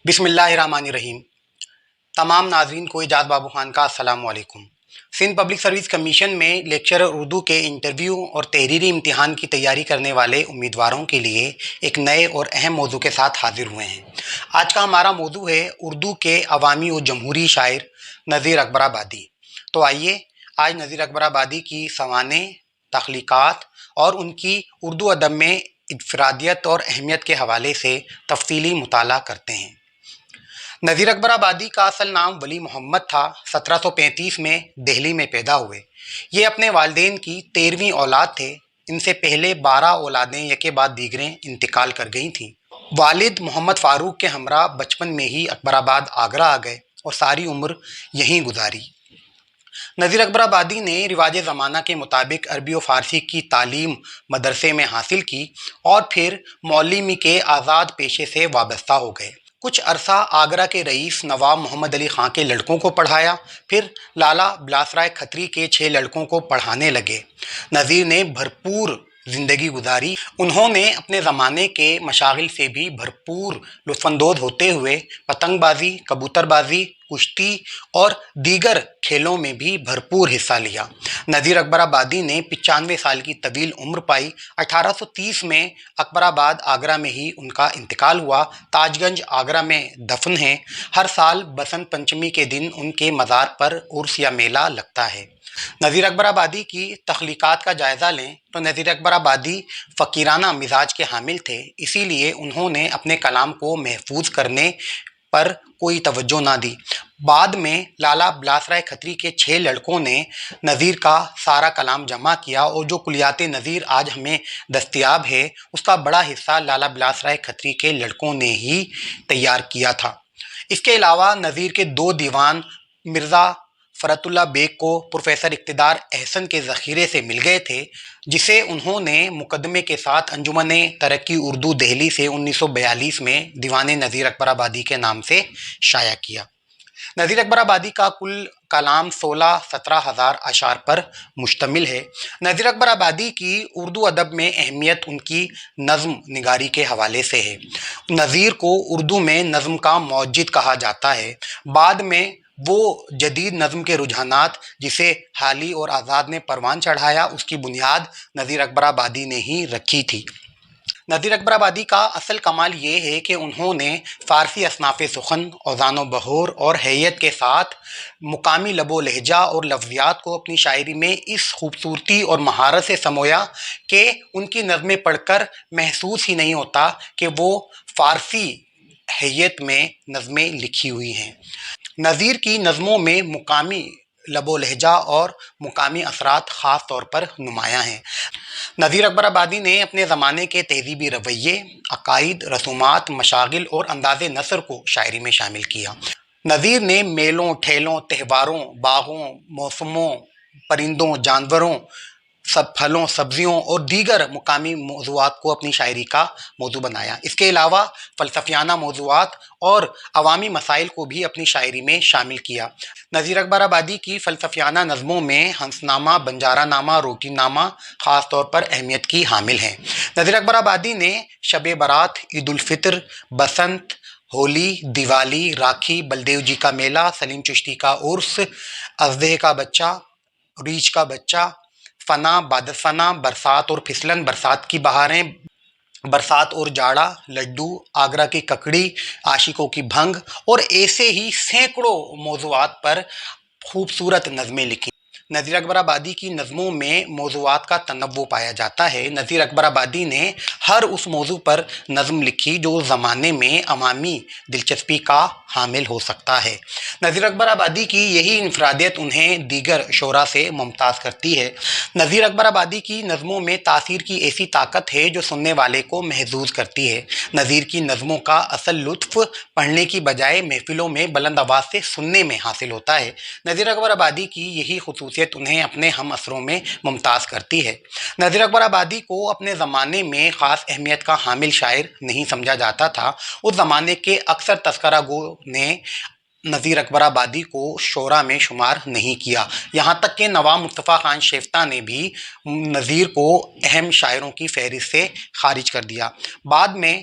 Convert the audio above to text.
بسم اللہ الرحمن الرحیم۔ تمام ناظرین کو اعجاز بابو خان کا السلام علیکم۔ سندھ پبلک سروس کمیشن میں لیکچرر اردو کے انٹرویو اور تحریری امتحان کی تیاری کرنے والے امیدواروں کے لیے ایک نئے اور اہم موضوع کے ساتھ حاضر ہوئے ہیں۔ آج کا ہمارا موضوع ہے اردو کے عوامی و جمہوری شاعر نذیر اکبر آبادی۔ تو آئیے آج نذیر اکبر آبادی کی سوانح، تخلیقات اور ان کی اردو ادب میں انفرادیت اور اہمیت کے حوالے سے تفصیلی مطالعہ کرتے ہیں۔ نذیر اکبر آبادی کا اصل نام ولی محمد تھا۔ 1735 میں دہلی میں پیدا ہوئے۔ یہ اپنے والدین کی 13ویں اولاد تھے۔ ان سے پہلے 12 اولادیں یکے بعد دیگریں انتقال کر گئی تھیں۔ والد محمد فاروق کے ہمراہ بچپن میں ہی اکبر آباد آگرہ آ گئے اور ساری عمر یہیں گزاری۔ نذیر اکبر آبادی نے رواج زمانہ کے مطابق عربی و فارسی کی تعلیم مدرسے میں حاصل کی اور پھر مولمی کے آزاد پیشے سے وابستہ ہو گئے۔ کچھ عرصہ آگرہ کے رئیس نواب محمد علی خاں کے لڑکوں کو پڑھایا، پھر لالا بلاس رائے کھتری کے 6 لڑکوں کو پڑھانے لگے۔ نذیر نے بھرپور زندگی گزاری۔ انہوں نے اپنے زمانے کے مشاغل سے بھی بھرپور لطف اندوز ہوتے ہوئے پتنگ بازی، کبوتر بازی، کشتی اور دیگر کھیلوں میں بھی بھرپور حصہ لیا۔ نذیر اکبر آبادی نے 95 سال کی طویل عمر پائی۔ 1830 میں اکبر آباد آگرہ میں ہی ان کا انتقال ہوا۔ تاج گنج آگرہ میں دفن ہیں۔ ہر سال بسنت پنچمی کے دن ان کے مزار پر عرس یا میلہ لگتا ہے۔ نذیر اکبر آبادی کی تخلیقات کا جائزہ لیں تو نذیر اکبر آبادی فقیرانہ مزاج کے حامل تھے، اسی لیے انہوں نے اپنے کلام کو محفوظ کرنے پر کوئی توجہ نہ دی۔ بعد میں لالا بلاس رائے کھتری کے 6 لڑکوں نے نذیر کا سارا کلام جمع کیا اور جو کلیات نذیر آج ہمیں دستیاب ہے اس کا بڑا حصہ لالا بلاس رائے کھتری کے لڑکوں نے ہی تیار کیا تھا۔ اس کے علاوہ نذیر کے 2 دیوان مرزا فرت اللہ بیگ کو پروفیسر اقتدار احسن کے ذخیرے سے مل گئے تھے، جسے انہوں نے مقدمے کے ساتھ انجمن ترقی اردو دہلی سے 1942 میں دیوان نذیر اکبر آبادی کے نام سے شائع کیا۔ نذیر اکبر آبادی کا کل کلام 16-17 ہزار اشعار پر مشتمل ہے۔ نذیر اکبر آبادی کی اردو ادب میں اہمیت ان کی نظم نگاری کے حوالے سے ہے۔ نذیر کو اردو میں نظم کا موجد کہا جاتا ہے۔ بعد میں وہ جدید نظم کے رجحانات جسے حالی اور آزاد نے پروان چڑھایا، اس کی بنیاد نذیر اکبر آبادی نے ہی رکھی تھی۔ نذیر اکبر آبادی کا اصل کمال یہ ہے کہ انہوں نے فارسی اصناف سخن، اوزان و بہور اور حیت کے ساتھ مقامی لب و لہجہ اور لفظیات کو اپنی شاعری میں اس خوبصورتی اور مہارت سے سمویا کہ ان کی نظمیں پڑھ کر محسوس ہی نہیں ہوتا کہ وہ فارسی حیت میں نظمیں لکھی ہوئی ہیں۔ نذیر کی نظموں میں مقامی لب و لہجہ اور مقامی اثرات خاص طور پر نمایاں ہیں۔ نذیر اکبر آبادی نے اپنے زمانے کے تہذیبی رویے، عقائد، رسومات، مشاغل اور انداز نثر کو شاعری میں شامل کیا۔ نذیر نے میلوں، ٹھیلوں، تہواروں، باغوں، موسموں، پرندوں، جانوروں، پھلوں، سبزیوں اور دیگر مقامی موضوعات کو اپنی شاعری کا موضوع بنایا۔ اس کے علاوہ فلسفیانہ موضوعات اور عوامی مسائل کو بھی اپنی شاعری میں شامل کیا۔ نذیر اکبر آبادی کی فلسفیانہ نظموں میں ہنس نامہ، بنجارہ نامہ، روٹی نامہ خاص طور پر اہمیت کی حامل ہیں۔ نذیر اکبر آبادی نے شب برات، عید الفطر، بسنت، ہولی، دیوالی، راکھی، بلدیو جی کا میلہ، سلیم چشتی کا عرس، اژدہے کا بچہ، ریچھ کا بچہ، فنا، بعد فنا، برسات اور پھسلن، برسات کی بہاریں، برسات اور جاڑا، لڈو، آگرہ کی ککڑی، عاشقوں کی بھنگ اور ایسے ہی سینکڑوں موضوعات پر خوبصورت نظمیں لکھی۔ نذیر اکبر آبادی کی نظموں میں موضوعات کا تنوع پایا جاتا ہے۔ نذیر اکبر آبادی نے ہر اس موضوع پر نظم لکھی جو زمانے میں عوامی دلچسپی کا حامل ہو سکتا ہے۔ نذیر اکبر آبادی کی یہی انفرادیت انہیں دیگر شعراء سے ممتاز کرتی ہے۔ نذیر اکبر آبادی کی نظموں میں تاثیر کی ایسی طاقت ہے جو سننے والے کو محظوظ کرتی ہے۔ نذیر کی نظموں کا اصل لطف پڑھنے کی بجائے محفلوں میں بلند آواز سے سننے میں حاصل ہوتا ہے۔ نذیر اکبر آبادی کی یہی خصوصیت انہیں اپنے ہم عصروں میں ممتاز کرتی ہے۔ نذیر اکبر آبادی کو اپنے زمانے میں خاص اہمیت کا حامل شاعر نہیں سمجھا جاتا تھا۔ اس زمانے کے اکثر تذکرہ گو نے نذیر اکبر آبادی کو شعراء میں شمار نہیں کیا، یہاں تک کہ نواب مصطفیٰ خان شیفتہ نے بھی نذیر کو اہم شاعروں کی فہرست سے خارج کر دیا۔ بعد میں